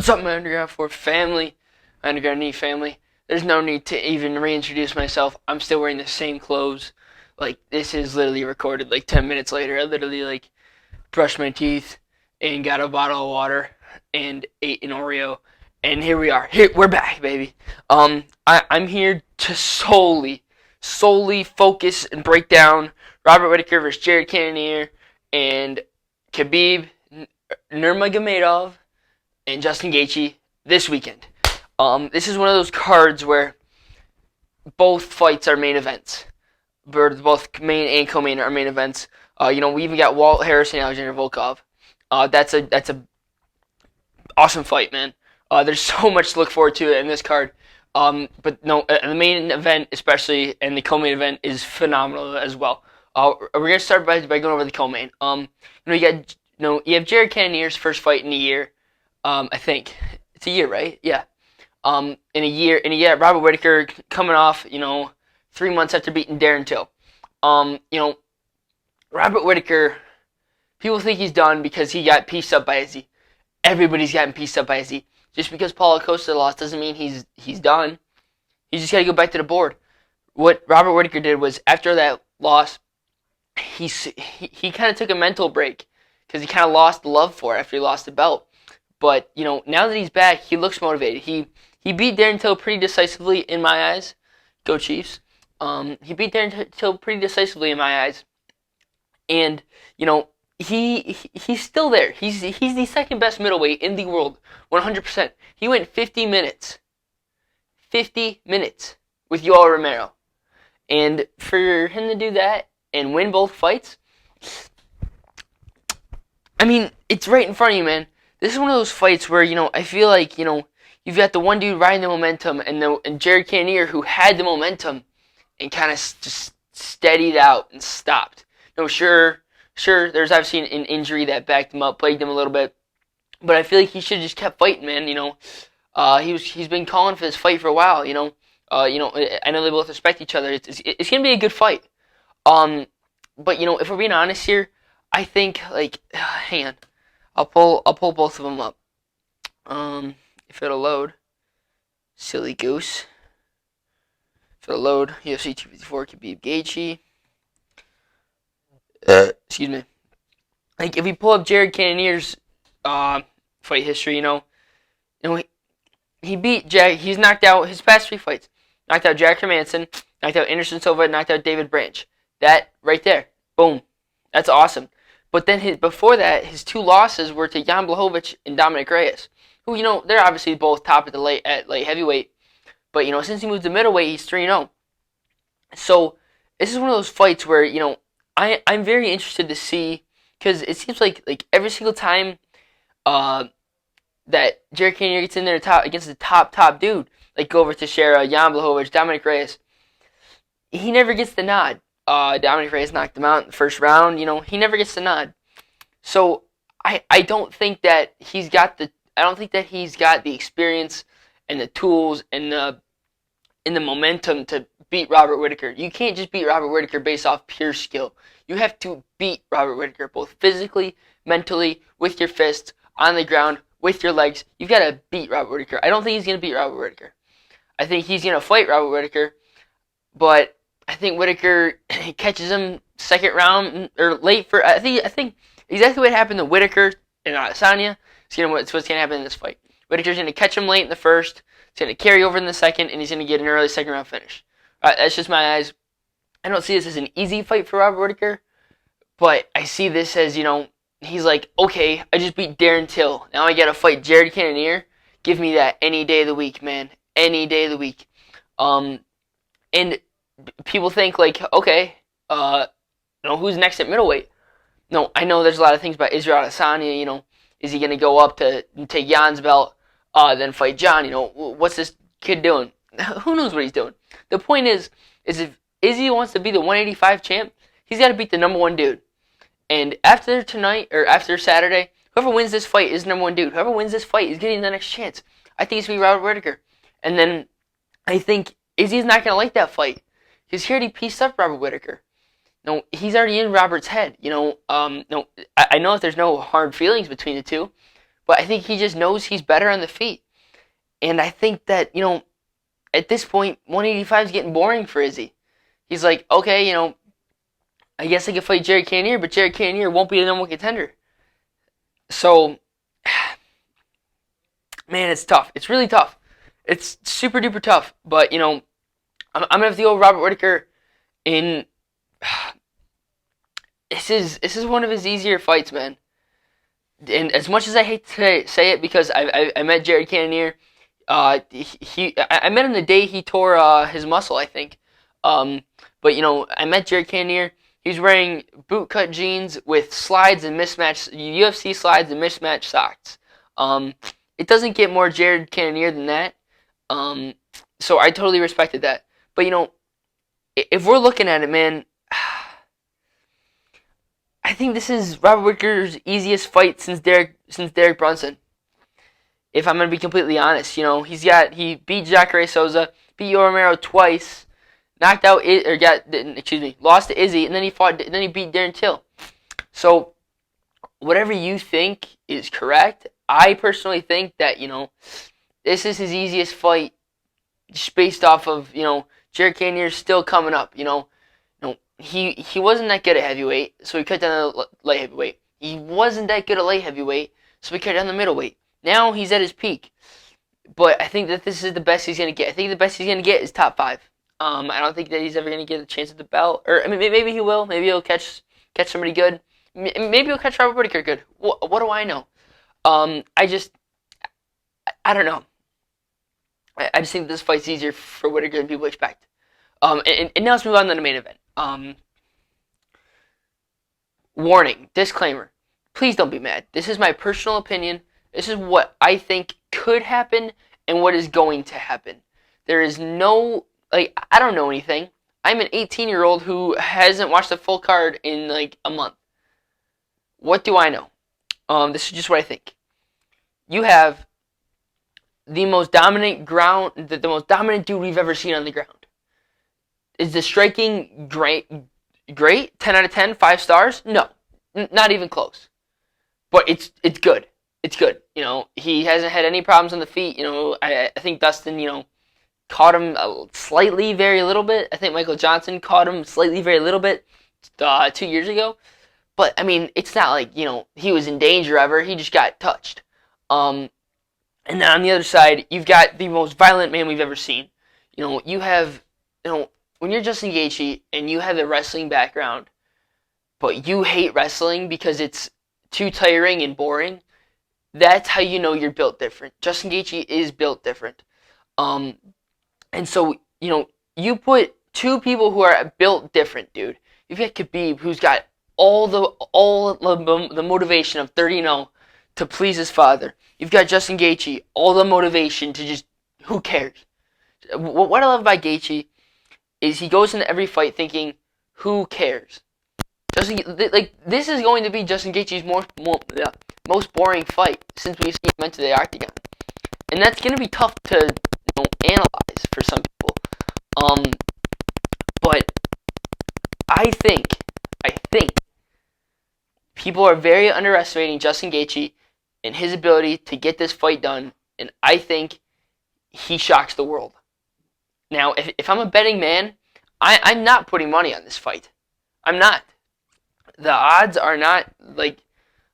What's up, my Underground 4 family, my Underground Knee family? There's no need to even reintroduce myself. I'm still wearing the same clothes. Like, this is literally recorded like 10 minutes later. I literally, brushed my teeth and got a bottle of water and ate an Oreo. And here we are. We're back, baby. I'm here to solely focus and break down Robert Whittaker versus Jared Cannonier and Khabib Nurmagomedov and Justin Gaethje this weekend. This is one of those cards where both fights are main events. Both main and co-main are main events. We even got Walt Harris and Alexander Volkov. That's a awesome fight, man. There's so much to look forward to in this card. But no, the main event especially and the co-main event is phenomenal as well. We're gonna start by going over the co-main. You have Jared Cannonier's first fight in a year. I think it's a year, right? Yeah. In a year, and you got Robert Whittaker coming off, 3 months after beating Darren Till. Robert Whittaker, people think he's done because he got pieced up by Izzy. Everybody's gotten pieced up by Izzy. Just because Paulo Costa lost doesn't mean he's done. He just got to go back to the board. What Robert Whittaker did was, after that loss, he kind of took a mental break because he kind of lost the love for it after he lost the belt. But, now that he's back, he looks motivated. He beat Darren Till pretty decisively in my eyes. Go Chiefs. He beat Darren Till pretty decisively in my eyes. And, he's still there. He's the second best middleweight in the world, 100%. He went 50 minutes. 50 minutes with Yoel Romero. And for him to do that and win both fights, I mean, it's right in front of you, man. This is one of those fights where, I feel like, you've got the one dude riding the momentum and Jared Cannonier who had the momentum and kind of just steadied out and stopped. Sure, there's obviously an injury that backed him up, plagued him a little bit, but I feel like he should have just kept fighting, man. He's been calling for this fight for a while. I know they both respect each other. It's gonna be a good fight. But if we're being honest here, I think hang on. I'll pull both of them up. If it'll load. Silly goose. If it'll load, UFC 254 Khabib Gaethje. Excuse me. If we pull up Jared Cannonier's fight history, he beat Jack. He's knocked out his past 3 fights. Knocked out Jack Hermanson, knocked out Anderson Silva, knocked out David Branch. That right there, boom, that's awesome. But then before that, his 2 losses were to Jan Blachowicz and Dominic Reyes, who, they're obviously both top at light heavyweight. But, since he moved to middleweight, he's 3-0. So, this is one of those fights where, I'm very interested to see, because it seems like every single time that Jared Cannonier gets in there against the top dude, like Glover Teixeira, Jan Blachowicz, Dominic Reyes, he never gets the nod. Dominic Reyes knocked him out in the first round. He never gets the nod. So I don't think that he's got the experience and the tools and the momentum to beat Robert Whittaker. You can't just beat Robert Whittaker based off pure skill. You have to beat Robert Whittaker both physically, mentally, with your fists, on the ground, with your legs. You've got to beat Robert Whittaker. I don't think he's going to beat Robert Whittaker. I think he's going to fight Robert Whittaker, but I think Whittaker catches him second round or late for. I think exactly what happened to Whittaker and Adesanya is what's going to happen in this fight. Whittaker's going to catch him late in the first. He's going to carry over in the second, and he's going to get an early second round finish. That's just my eyes. I don't see this as an easy fight for Robert Whittaker, but I see this as, he's like, okay, I just beat Darren Till. Now I got to fight Jared Cannonier. Give me that any day of the week, man. Any day of the week. And people think okay, who's next at middleweight? No, I know there's a lot of things about Israel Adesanya. Is he going to go up to take Jan's belt, then fight John? What's this kid doing? Who knows what he's doing? The point is if Izzy wants to be the 185 champ, he's got to beat the number 1 dude. And after tonight, or after Saturday, whoever wins this fight is the number 1 dude. Whoever wins this fight is getting the next chance. I think it's going to be Robert Whittaker. And then I think Izzy's not going to like that fight, because he already pieced up Robert Whittaker. He's already in Robert's head. I know that there's no hard feelings between the two, but I think he just knows he's better on the feet. And I think that, at this point, 185 is getting boring for Izzy. He's like, okay, I guess I could fight Jared Cannonier, but Jared Cannonier won't be the number one contender. So, man, it's tough. It's really tough. It's super duper tough. But, I'm gonna have to go with Robert Whittaker in. This is one of his easier fights, man. And as much as I hate to say it, because I met Jared Cannonier, I met him the day he tore his muscle, I think. But I met Jared Cannonier. He was wearing bootcut jeans with slides and mismatched UFC slides and mismatched socks. It doesn't get more Jared Cannonier than that. So I totally respected that. But if we're looking at it, man, I think this is Robert Whittaker's easiest fight since Derek Brunson. If I'm gonna be completely honest, he beat Jacare Souza, beat Yoel Romero twice, lost to Izzy, and then he beat Darren Till. So whatever you think is correct, I personally think that this is his easiest fight, just based off of Jared Cannonier's still coming up. He wasn't that good at heavyweight, so he cut down to light heavyweight. He wasn't that good at light heavyweight, so he cut down to middleweight. Now he's at his peak, but I think that this is the best he's gonna get. I think the best he's gonna get is top 5. I don't think that he's ever gonna get a chance at the belt, or maybe he will. Maybe he'll catch somebody good. Maybe he'll catch Robert Whittaker good. What do I know? I don't know. I just think this fight's easier for Whittaker than people expect. And now let's move on to the main event. Warning, disclaimer. Please don't be mad. This is my personal opinion. This is what I think could happen and what is going to happen. There is no, I don't know anything. I'm an 18-year-old who hasn't watched a full card in, a month. What do I know? This is just what I think. You have the most dominant the most dominant dude we've ever seen on the ground. Is the striking great? 10 out of 10, 5 stars? No, not even close. But it's good. It's good. He hasn't had any problems on the feet. I think Dustin, caught him slightly, very little bit. I think Michael Johnson caught him slightly, very little bit 2 years ago. But, it's not like, he was in danger ever. He just got touched. And then on the other side, you've got the most violent man we've ever seen. You have, when you're Justin Gaethje and you have a wrestling background, but you hate wrestling because it's too tiring and boring, that's how you know you're built different. Justin Gaethje is built different. And so, you put two people who are built different, dude. You've got Khabib, who's got all the motivation of 30-0 to please his father. You've got Justin Gaethje, all the motivation to just, who cares? What I love about Gaethje is he goes into every fight thinking, who cares? This is going to be Justin Gaethje's most boring fight since we've seen him enter the octagon. And that's going to be tough to analyze for some people. But I think people are very underestimating Justin Gaethje and his ability to get this fight done, and I think he shocks the world. Now, if I'm a betting man, I'm not putting money on this fight. I'm not. The odds are not,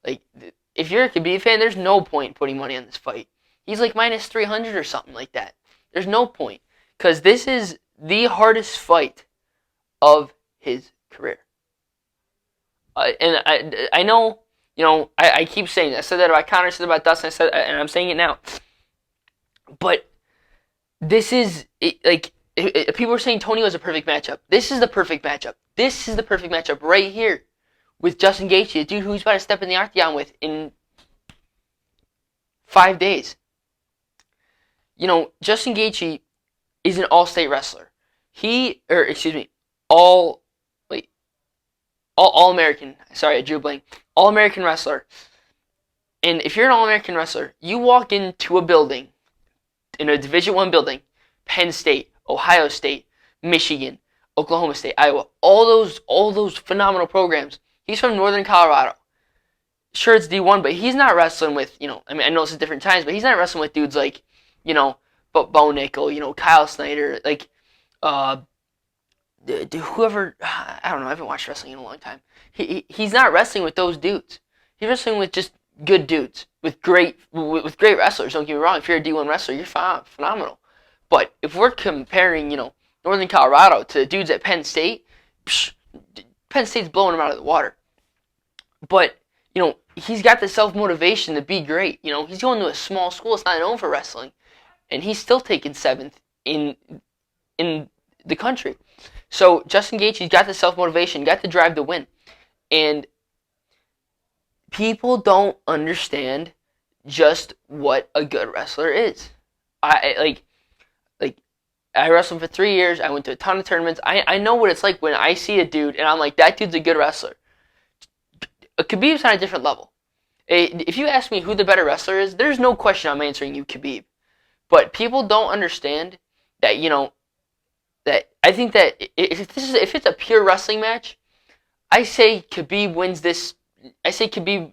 if you're a Khabib fan, there's no point putting money on this fight. He's minus 300 or something like that. There's no point. Because this is the hardest fight of his career. And I know, I keep saying that. I said that about Conor, I said that about Dustin, and I'm saying it now. But this is, people are saying Tony was a perfect matchup. This is the perfect matchup. This is the perfect matchup right here with Justin Gaethje, a dude who's about to step in the octagon with in 5 days. Justin Gaethje is an all-state wrestler. All-American. Sorry, I drew a blank. All-American wrestler. And if you're an All-American wrestler, you walk into a building, in a Division I building, Penn State, Ohio State, Michigan, Oklahoma State, Iowa, all those phenomenal programs. He's from Northern Colorado. sure it's D1, but he's not wrestling with, I mean, I know it's different times, but he's not wrestling with dudes like, Bo Nickel, Kyle Snyder, like, whoever, I don't know, I haven't watched wrestling in a long time. He's not wrestling with those dudes. He's wrestling with just good dudes, with great wrestlers. Don't get me wrong, if you're a D1 wrestler, you're phenomenal. But if we're comparing, Northern Colorado to dudes at Penn State, Penn State's blowing them out of the water. But, he's got the self-motivation to be great. He's going to a small school. It's not known for wrestling. And he's still taking 7th in the country. So, Justin Gaethje's got the self-motivation, got the drive to win. And people don't understand just what a good wrestler is. I wrestled for 3 years. I went to a ton of tournaments. I know what it's like when I see a dude and I'm like, that dude's a good wrestler. Khabib's on a different level. If you ask me who the better wrestler is, there's no question I'm answering you Khabib. But people don't understand that, that I think that if it's a pure wrestling match, I say Khabib wins this. I say Khabib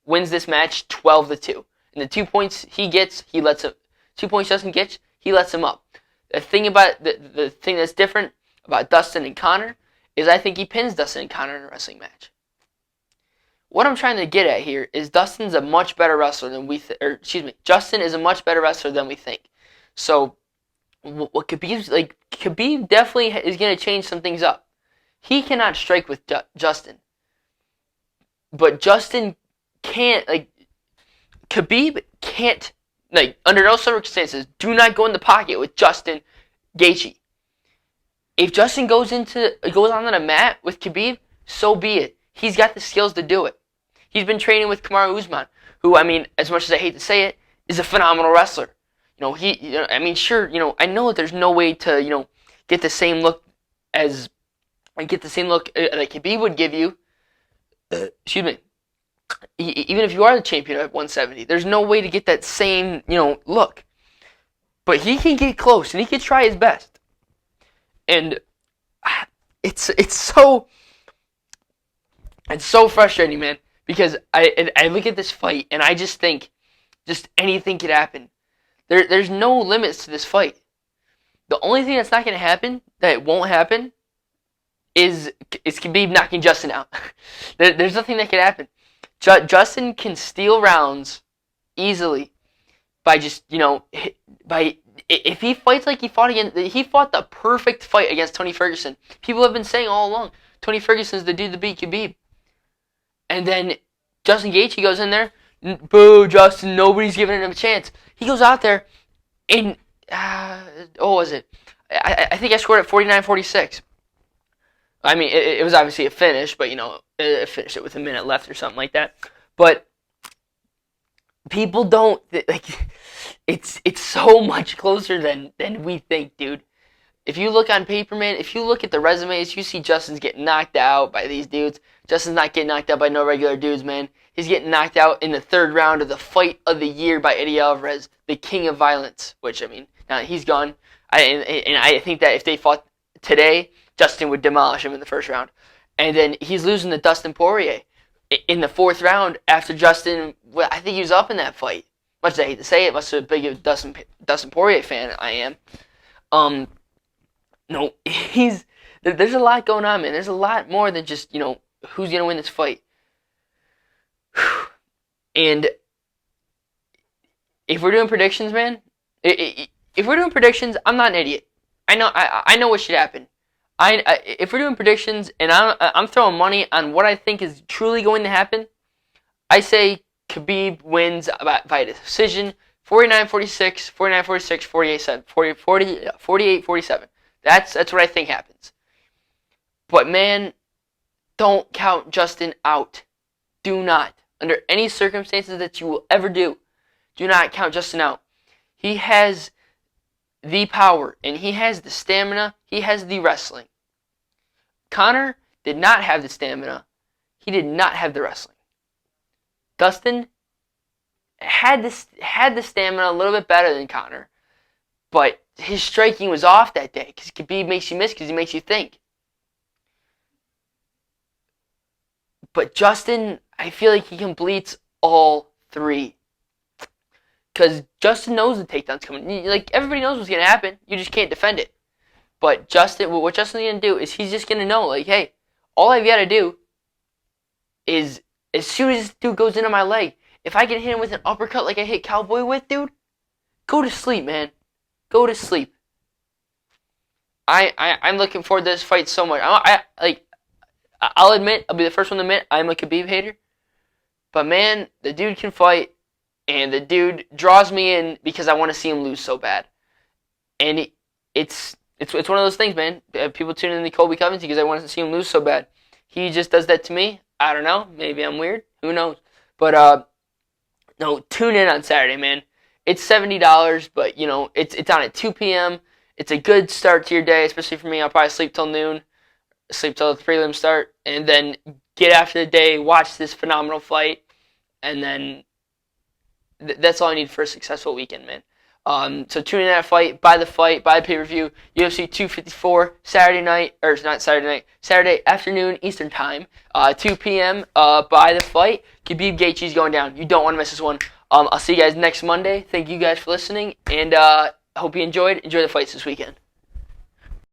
wins this match 12-2. And the 2 points he gets, he lets him. 2 points Justin gets, he lets him up. The thing about the thing that's different about Dustin and Conor is I think he pins Dustin and Conor in a wrestling match. What I'm trying to get at here is Justin is a much better wrestler than we think. So what Khabib definitely is going to change some things up. He cannot strike with Justin. But Justin can't, Khabib can't, under no circumstances, do not go in the pocket with Justin Gaethje. If Justin goes on the mat with Khabib, so be it. He's got the skills to do it. He's been training with Kamaru Usman, who, I mean, as much as I hate to say it, is a phenomenal wrestler. I know that there's no way to, get the same look that Khabib would give you. Excuse me. Even if you are the champion at 170, there's no way to get that same, look. But he can get close, and he can try his best. And it's so frustrating, man, because I look at this fight, and I just think just anything could happen. There's no limits to this fight. The only thing that's not going to happen, that it won't happen, is Khabib knocking Justin out. There's nothing that could happen. Justin can steal rounds easily by just, if he fights like he fought the perfect fight against Tony Ferguson. People have been saying all along, Tony Ferguson's the dude to beat Khabib. And then Justin Gaethje goes in there, boo, Justin, nobody's giving him a chance. He goes out there and, what was it? I think I scored at 49-46. I mean, it was obviously a finish, but, it finished it with a minute left or something like that. But people don't, it's so much closer than we think, dude. If you look on paper, man, if you look at the resumes, you see Justin's getting knocked out by these dudes. Justin's not getting knocked out by no regular dudes, man. He's getting knocked out in the 3rd round of the fight of the year by Eddie Alvarez, the king of violence, which, I mean, now he's gone. And I think that if they fought today, Justin would demolish him in the 1st round. And then he's losing to Dustin Poirier in the 4th round after Justin, well, I think he was up in that fight. Much as I hate to say it, much as a big Dustin Poirier fan I am. No, there's a lot going on, man. There's a lot more than just, who's going to win this fight. And if we're doing predictions, man, if we're doing predictions, I'm not an idiot. I know what should happen. If we're doing predictions and I'm throwing money on what I think is truly going to happen, I say Khabib wins by decision, 49-46, 49-46, 48-47. That's what I think happens. But man, don't count Justin out. Do not. Under any circumstances that you will ever do not count Justin out. He has the power, and he has the stamina, he has the wrestling. Conor did not have the stamina, he did not have the wrestling. Dustin had the stamina a little bit better than Conor, but his striking was off that day, because Khabib makes you miss, because he makes you think. But Justin, I feel like he completes all three. Because Justin knows the takedown's coming. Like, everybody knows what's going to happen. You just can't defend it. But what Justin's going to do is he's just going to know, like, hey, all I've got to do is, as soon as this dude goes into my leg, if I can hit him with an uppercut like I hit Cowboy with, dude, go to sleep, man. Go to sleep. I'm looking forward to this fight so much. I'll admit, I'll be the first one to admit, I'm a Khabib hater. But, man, the dude can fight. And the dude draws me in because I want to see him lose so bad. And it's one of those things, man. People tune in to Colby Covington because I want to see him lose so bad. He just does that to me. I don't know. Maybe I'm weird. Who knows? But no, tune in on Saturday, man. It's $70, but you know it's on at 2 p.m. It's a good start to your day, especially for me. I'll probably sleep till noon, sleep till the prelim start, and then get after the day, watch this phenomenal fight, and then. That's all I need for a successful weekend, man. So tune in that fight, buy the pay-per-view, UFC 254, Saturday afternoon Eastern Time, 2 p.m. Buy the fight. Khabib Gaethje's going down. You don't want to miss this one. I'll see you guys next Monday. Thank you guys for listening, and I hope you enjoyed. Enjoy the fights this weekend.